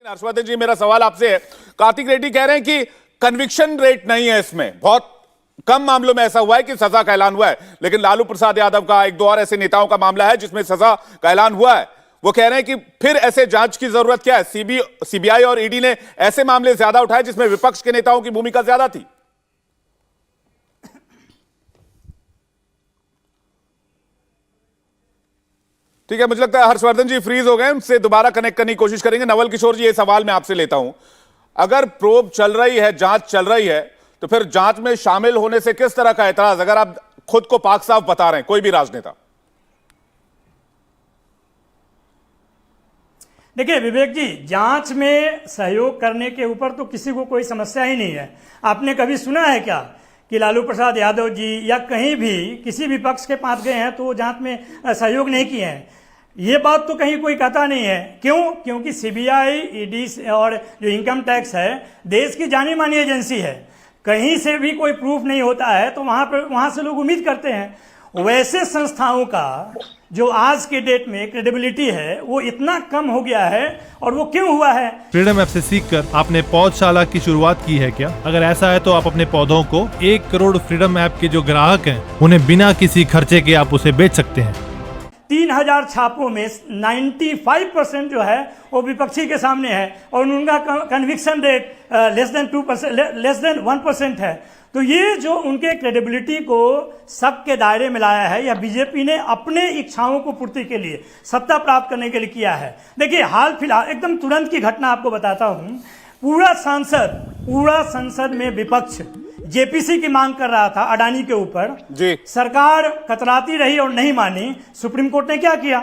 हर्षवर्धन जी, मेरा सवाल आपसे है। कार्तिक रेड्डी कह रहे हैं कि कन्विक्शन रेट नहीं है, इसमें बहुत कम मामलों में ऐसा हुआ है कि सजा का ऐलान हुआ है, लेकिन लालू प्रसाद यादव का, एक दो और ऐसे नेताओं का मामला है जिसमें सजा का ऐलान हुआ है। वो कह रहे हैं कि फिर ऐसे जांच की जरूरत क्या है? सीबीआई और ईडी ने ऐसे मामले ज्यादा उठाए जिसमें विपक्ष के नेताओं की भूमिका ज्यादा थी। ठीक है, मुझे लगता है हर्षवर्धन जी फ्रीज हो गए, उनसे दोबारा कनेक्ट करने की कोशिश करेंगे। नवल किशोर जी, ये सवाल मैं आपसे लेता हूं, अगर प्रोब चल रही है, जांच चल रही है, तो फिर जांच में शामिल होने से किस तरह का एतराज, अगर आप खुद को पाक साफ बता रहे हैं, कोई भी राजनेता? देखिए विवेक जी, जांच में सहयोग करने के ऊपर तो किसी को कोई समस्या ही नहीं है। आपने कभी सुना है क्या कि लालू प्रसाद यादव जी या कहीं भी किसी भी पक्ष के पास गए हैं तो वो जांच में सहयोग नहीं किए हैं? ये बात तो कहीं कोई कहता नहीं है। क्यों? क्योंकि सीबीआई, ईडी और जो इनकम टैक्स है, देश की जानी मानी एजेंसी है। कहीं से भी कोई प्रूफ नहीं होता है तो वहां से लोग उम्मीद करते हैं। वैसे संस्थाओं का जो आज के डेट में क्रेडिबिलिटी है वो इतना कम हो गया है। और वो क्यों हुआ है? फ्रीडम ऐप से सीखकर आपने पौधशाला की शुरुआत की है क्या? अगर ऐसा है तो आप अपने पौधों को 1 करोड़ फ्रीडम ऐप के जो ग्राहक हैं उन्हें बिना किसी खर्चे के आप उसे बेच सकते हैं। 3000 छापों में 95% जो है वो विपक्षी के सामने है और उनका कन्विक्शन रेट लेस देन 1% है। तो ये जो उनके क्रेडिबिलिटी को शक के दायरे में लाया है, या बीजेपी ने अपने इच्छाओं को पूर्ति के लिए, सत्ता प्राप्त करने के लिए किया है। देखिए हाल फिलहाल एकदम तुरंत की घटना आपको बताता हूं। पूरा संसद में विपक्ष जेपीसी की मांग कर रहा था अडानी के ऊपर जी। सरकार कतराती रही और नहीं मानी। सुप्रीम कोर्ट ने क्या किया?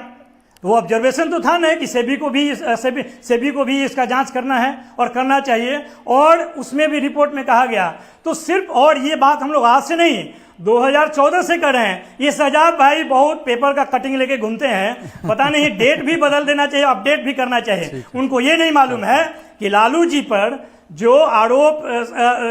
तो वो ऑब्जर्वेशन तो था ना कि सेबी को भी इसका जांच करना है और करना चाहिए, और उसमें भी रिपोर्ट में कहा गया। तो सिर्फ, और ये बात हम लोग आज से नहीं 2014 से कर रहे हैं। ये सजाद भाई बहुत पेपर का कटिंग लेके घूमते हैं, पता नहीं डेट भी बदल देना चाहिए, अपडेट भी करना चाहिए। उनको ये नहीं मालूम है कि लालू जी पर जो आरोप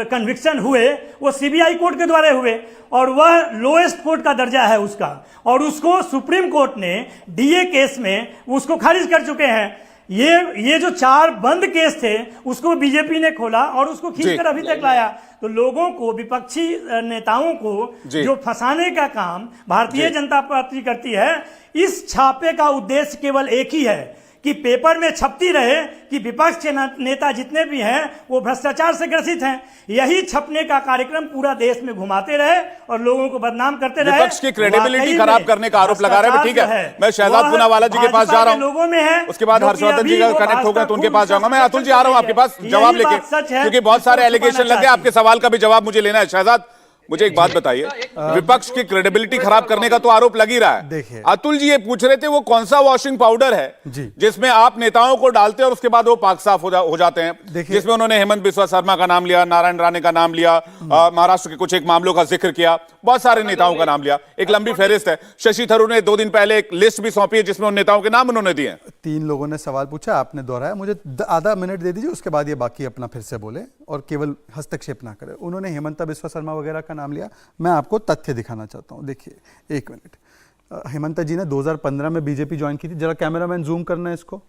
कन्विक्शन हुए वो सीबीआई कोर्ट के द्वारा हुए, और वह लोएस्ट कोर्ट का दर्जा है उसका, और उसको सुप्रीम कोर्ट ने डीए केस में उसको खारिज कर चुके हैं। ये जो 4 बंद केस थे उसको बीजेपी ने खोला और उसको खींचकर अभी तक लाया। तो लोगों को, विपक्षी नेताओं को जो फंसाने का काम भारतीय जनता पार्टी करती है, इस छापे का उद्देश्य केवल एक ही है कि पेपर में छपती रहे कि विपक्ष के नेता जितने भी हैं वो भ्रष्टाचार से ग्रसित हैं। यही छपने का कार्यक्रम पूरा देश में घुमाते रहे और लोगों को बदनाम करते रहे। विपक्ष की क्रेडिबिलिटी खराब करने का आरोप लगा रहे हैं। ठीक है, मैं शहजाद पूनावाला जी के पास जा रहा हूं, लोगों में है। उसके बाद हर्षवर्धन जी का कनेक्ट होगा तो उनके पास जाऊंगा। मैं अतुल जी आ रहा हूं आपके पास जवाब लेके, क्योंकि बहुत सारे एलिगेशन लगे। आपके सवाल का भी जवाब मुझे लेना है। शहजाद, मुझे एक बात बताइए, विपक्ष की क्रेडिबिलिटी खराब करने का तो आरोप लग ही रहा है। देखिए अतुल जी ये पूछ रहे थे वो कौन सा वॉशिंग पाउडर है जिसमें आप नेताओं को डालते हैं और उसके बाद वो पाक साफ हो जाते हैं, जिसमें उन्होंने हेमंत बिस्वा शर्मा का नाम लिया, नारायण राणे का नाम लिया, महाराष्ट्र के कुछ एक मामलों का जिक्र किया, बहुत सारे नेताओं का नाम लिया, एक लंबी फहरिस्त है। शशि थरूर ने 2 दिन पहले एक लिस्ट भी सौंपी है जिसमें उन नेताओं के नाम उन्होंने दिए। 3 लोगों ने सवाल पूछा, आपने दोहराया, मुझे आधा मिनट दे दीजिए, उसके बाद ये बाकी अपना फिर से बोले और केवल हस्तक्षेप ना करें। उन्होंने हेमंत बिस्वा शर्मा वगैरह का नाम लिया। मैं आपको तथ्य दिखाना चाहता हूं। देखिए 1 मिनट, हेमंत जी ने 2015 में बीजेपी ज्वाइन की थी। जरा कैमरामैन जूम करना है इसको।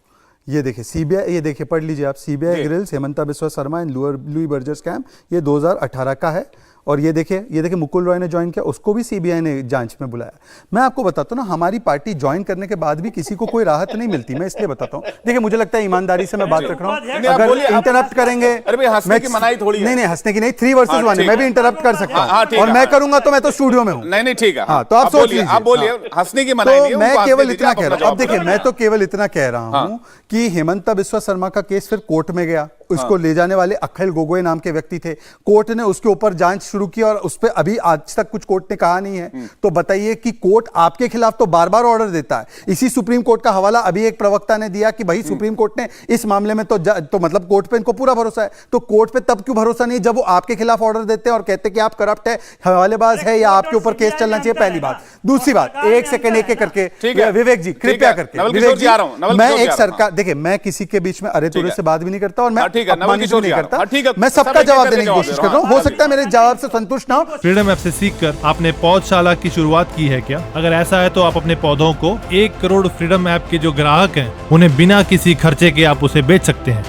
ये देखिए सीबीआई, ये देखिए पढ़ लीजिए आप, CBI grills Hemant Biswa Sharma and Louis Berger scam, ये 2018 का है। और ये देखिए मुकुल रॉय ने ज्वाइन किया, उसको भी सीबीआई ने जांच में बुलाया। मैं आपको बताता हूं ना, हमारी पार्टी ज्वाइन करने के बाद भी किसी को कोई राहत नहीं मिलती। मैं इसलिए बताता हूं, देखिए मुझे लगता है ईमानदारी से मैं बात रख रहा हूं। अगर इंटरप्ट करेंगे, हंसने की मनाही थोड़ी है। नहीं हंसने की नहीं, 3 वर्सेस 1 मैं भी इंटरप्ट कर सकता हूं, और मैं करूंगा तो मैं तो स्टूडियो में हूं। नहीं ठीक है, हाँ तो आप सोच लीजिए, आप बोलिए, हंसने की मनाही नहीं है। मैं केवल इतना कह रहा हूं, अब देखिए मैं तो केवल इतना कह रहा हूं कि हेमंत बिस्वा शर्मा का केस फिर कोर्ट में गया। उसको ले जाने वाले अखिल गोगोई नाम के व्यक्ति थे। कोर्ट ने उसके ऊपर जांच शुरू की और उस पर अभी आज तक कुछ कोर्ट ने कहा नहीं है। तो बताइए कि कोर्ट आपके खिलाफ तो बार बार ऑर्डर देता है। इसी सुप्रीम कोर्ट का हवाला अभी एक प्रवक्ता ने दिया कि भाई सुप्रीम कोर्ट ने इस मामले में तो मतलब कोर्ट पे इनको पूरा भरोसा है। तो कोर्ट पे तब क्यों भरोसा नहीं जब वो आपके खिलाफ ऑर्डर देते हैं और कहते हैं कि आप करप्ट है, हवालेबाज है, या आपके ऊपर केस चलना चाहिए। पहली बात। दूसरी बात, 1 सेकंड एक करके, विवेक जी कृपया करके, मैं एक सरकार, देखिए मैं किसी के बीच में अरे तुरे से बात भी नहीं करता और मैं करता, मैं सबका जवाब देने की कोशिश कर रहा हूं। हो सकता है मेरे जवाब से संतुष्ट ना हो। फ्रीडम ऐप से सीखकर आपने पौधशाला की शुरुआत की है क्या? अगर ऐसा है तो आप अपने पौधों को 1 करोड़ फ्रीडम ऐप के जो ग्राहक हैं उन्हें बिना किसी खर्चे के आप उसे बेच सकते हैं।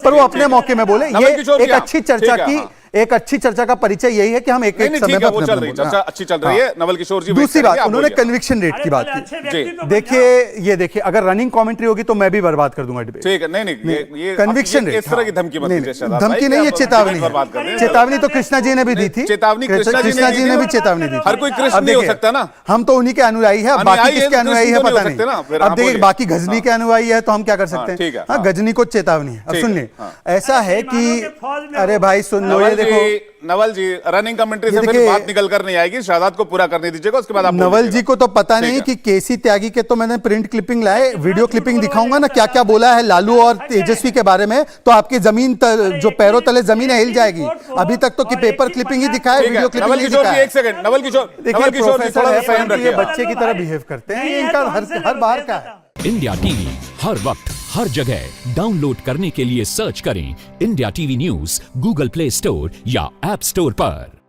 पर वो अपने मौके में बोले। नवल ये किशोर एक जी, अच्छी चर्चा ठीक है, की, हाँ। एक अच्छी चर्चा का परिचय यही है कि हम एक एक समय ठीक में है, वो अपने चल रही अपने चर्चा, अच्छी चल रही है। नवल किशोर जी दूसरी wait बात, करेंगे, आप उन्होंने बोलिए। कन्विक्शन रेट की बात अच्छे की। व्यक्ति जी। तो बन देखिए, ये देखिए, अगर रनिंग कमेंट्री होगी तो मैं भी बर्बाद कर दूंगा डिबेट। ठीक है, नहीं ये कन्विक्शन इस तरह की धमकी मत दीजिए शहजाद भाई, धमकी नहीं, ये आप चेतावनी डिबेट बर्बाद कर रहे है। हैं। चेतावनी तो कृष्णा जी ने भी दी थी। चेतावनी कृष्णा जी ने भी चेतावनी दी थी। हर कोई कृष्ण अब नहीं हो देखिए, सकता ना। हम तो उन्हीं के अनुयायी है, अनुयायी बाकी है किसके तो अनुयायी है कृष्ण तो नहीं पता हो सकते ना, फिर नहीं। अब आप देखिए, बोलिए। बाकी गजनी के अनुयायी है तो हम क्या कर सकते हैं। ठीक है, हाँ, हाँ। गजनी को चेतावनी है। अब ठीक है, सुनिए, हाँ। ऐसा है ईमानों के फौज कि में अरे हो। भाई सुन लो, ये देखो, नवल जी रनिंग कमेंट्री से ये फिर देखिए, बात निकल कर नहीं आएगी, शहजाद को पूरा करने दीजिएगा, उसके बाद आप बोल नवल जी दीजिएगा। को तो पता ठीक नहीं है। कि केसी त्यागी के तो मैंने प्रिंट क्लिपिंग लाए, वीडियो क्लिपिंग दिखाऊंगा ना क्या क्या बोला है लालू और तेजस्वी के बारे में, तो आपकी जमीन जो पैरों तले जमीन है हिल जाएगी। अभी तक तो कि पेपर क्लिपिंग ही दिखाया, ठीक है, वीडियो क्लिपिंग नवल नहीं किशोर जी दिखाया। एक सेकंड, नवल किशोर जी प्रोफेसर थोड़ा है, सा संयम परंतु ये रखिए। बच्चे की तरह बिहेव करते हैं, ये इनका हर बार का है। इंडिया टीवी हर वक्त हर जगह डाउनलोड करने के लिए सर्च करें India TV news Google play store या ऐप स्टोर पर।